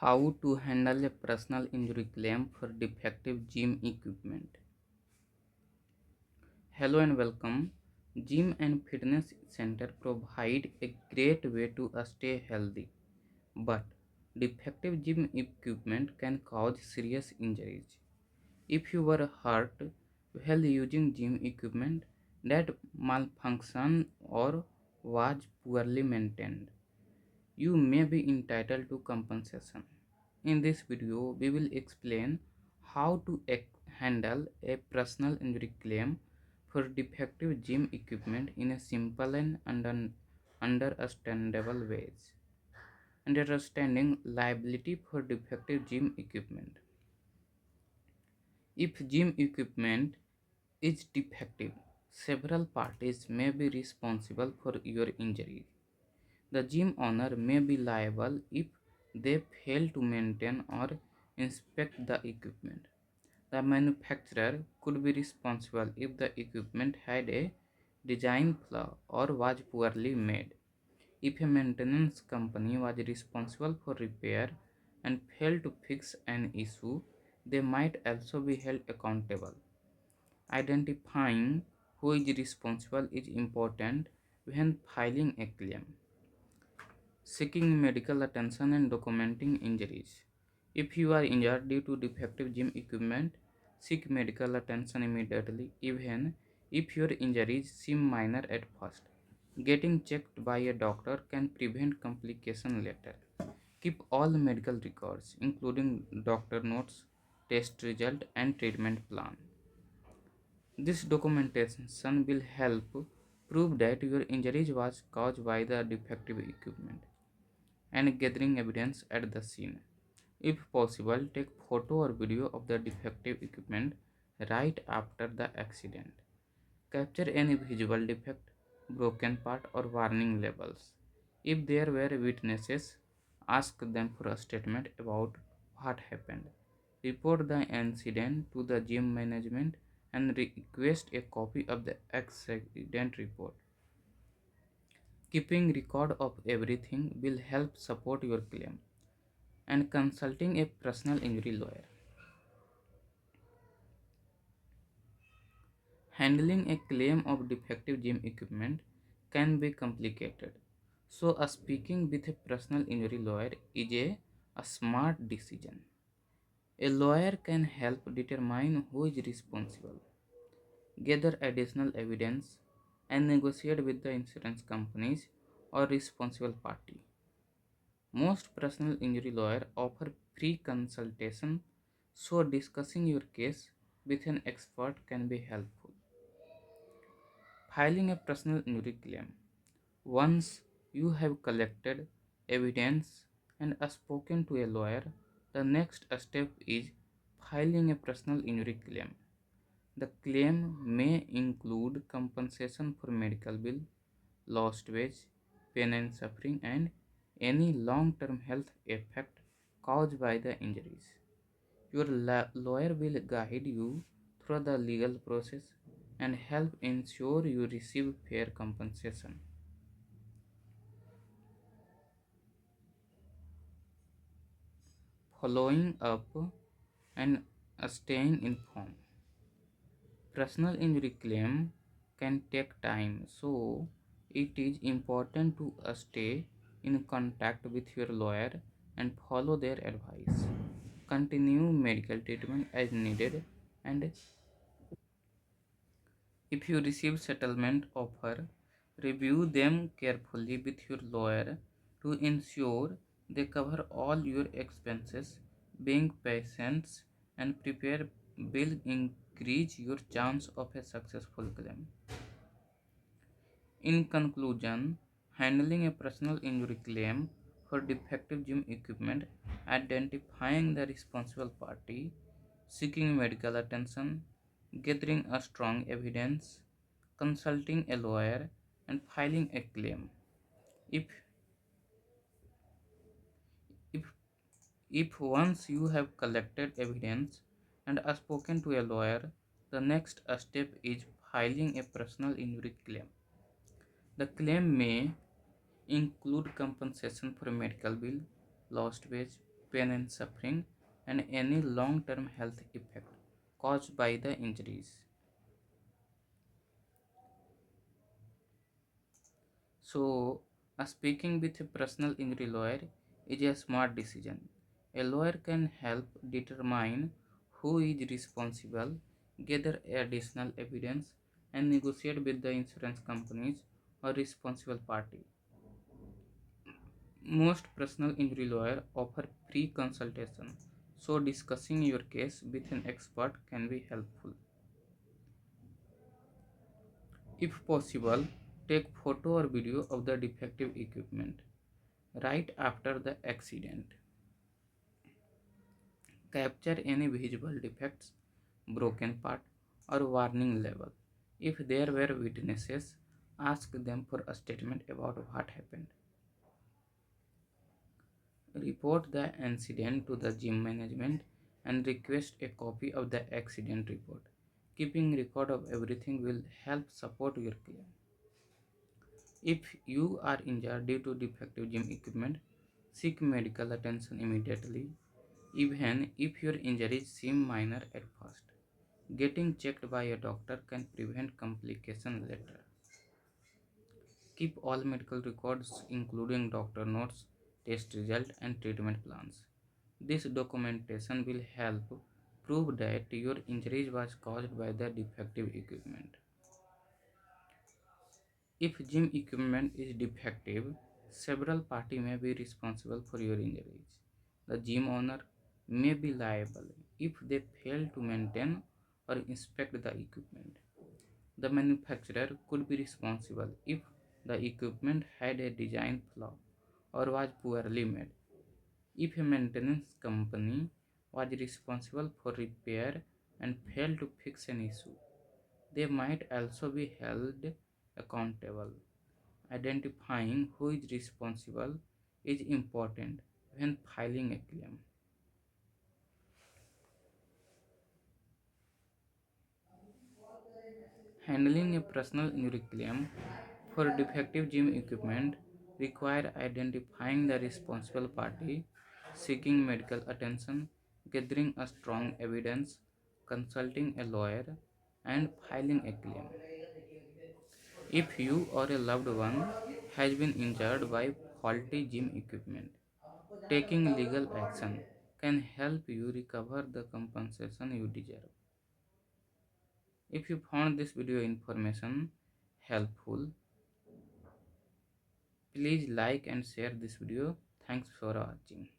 How to handle a personal injury claim for defective gym equipment. Hello and welcome. Gym and fitness center provide a great way to stay healthy, but defective gym equipment can cause serious injuries. If you were hurt while using gym equipment that malfunctioned or was poorly maintained, you may be entitled to compensation. In this video, we will explain how to handle a personal injury claim for defective gym equipment in a simple and understandable ways. Understanding liability for defective gym equipment. If gym equipment is defective, several parties may be responsible for your injury. The gym owner may be liable if they fail to maintain or inspect the equipment. The manufacturer could be responsible if the equipment had a design flaw or was poorly made. If a maintenance company was responsible for repair and failed to fix an issue, they might also be held accountable. Identifying who is responsible is important when filing a claim. Seeking medical attention and documenting injuries. If you are injured due to defective gym equipment, seek medical attention immediately, even if your injuries seem minor at first. Getting checked by a doctor can prevent complication later. Keep all medical records, including doctor notes, test result, and treatment plan. This documentation will help prove that your injuries was caused by the defective equipment and gathering evidence at the scene. If possible, take photo or video of the defective equipment right after the accident. Capture any visual defect, broken part or warning labels. If there were witnesses, ask them for a statement about what happened. Report the incident to the gym management and request a copy of the accident report. Keeping record of everything will help support your claim. And consulting a personal injury lawyer. Handling a claim of defective gym equipment can be complicated, so speaking with a personal injury lawyer is a smart decision. A lawyer can help determine who is responsible, gather additional evidence, and negotiate with the insurance companies or responsible party. Most personal injury lawyers offer free consultation, so discussing your case with an expert can be helpful. Filing a personal injury claim. Once you have collected evidence and spoken to a lawyer, the next step is filing a personal injury claim. The claim may include compensation for medical bill, lost wage, pain and suffering, and any long-term health effect caused by the injuries. Your lawyer will guide you through the legal process and help ensure you receive fair compensation. Following up and staying informed. Personal injury claim can take time, so it is important to stay in contact with your lawyer and follow their advice. Continue medical treatment as needed, and if you receive settlement offer, review them carefully with your lawyer to ensure they cover all your expenses. Being patient and prepare will increase your chance of a successful claim. In conclusion, handling a personal injury claim for defective gym equipment, identifying the responsible party, seeking medical attention, gathering a strong evidence, consulting a lawyer, and filing a claim. If if if once you have collected evidence and are spoken to a lawyer, the next step is filing a personal injury claim. The claim may include compensation for medical bill, lost wage, pain and suffering, and any long term health effect caused by the injuries. So, speaking with a personal injury lawyer is a smart decision. A lawyer can help determine who is responsible, gather additional evidence, and negotiate with the insurance companies or responsible party. Most personal injury lawyers offer free consultation, so discussing your case with an expert can be helpful. If possible, take photo or video of the defective equipment right after the accident. Capture any visible defects, broken part, or warning level. If there were witnesses, ask them for a statement about what happened. Report the incident to the gym management and request a copy of the accident report. Keeping record of everything will help support your claim. If you are injured due to defective gym equipment, seek medical attention immediately, even if your injuries seem minor at first. Getting checked by a doctor can prevent complications later. Keep all medical records, including doctor notes, test results, and treatment plans. This documentation will help prove that your injury was caused by the defective equipment. If gym equipment is defective, several parties may be responsible for your injuries. The gym owner may be liable if they fail to maintain or inspect the equipment. The manufacturer could be responsible if the equipment had a design flaw or was poorly made. If a maintenance company was responsible for repair and failed to fix an issue, they might also be held accountable. Identifying who is responsible is important when filing a claim. Handling a personal injury claim for defective gym equipment require identifying the responsible party, seeking medical attention, gathering a strong evidence, consulting a lawyer, and filing a claim. If you or a loved one has been injured by faulty gym equipment, taking legal action can help you recover the compensation you deserve. If you found this video information helpful, please like and share this video. Thanks for watching.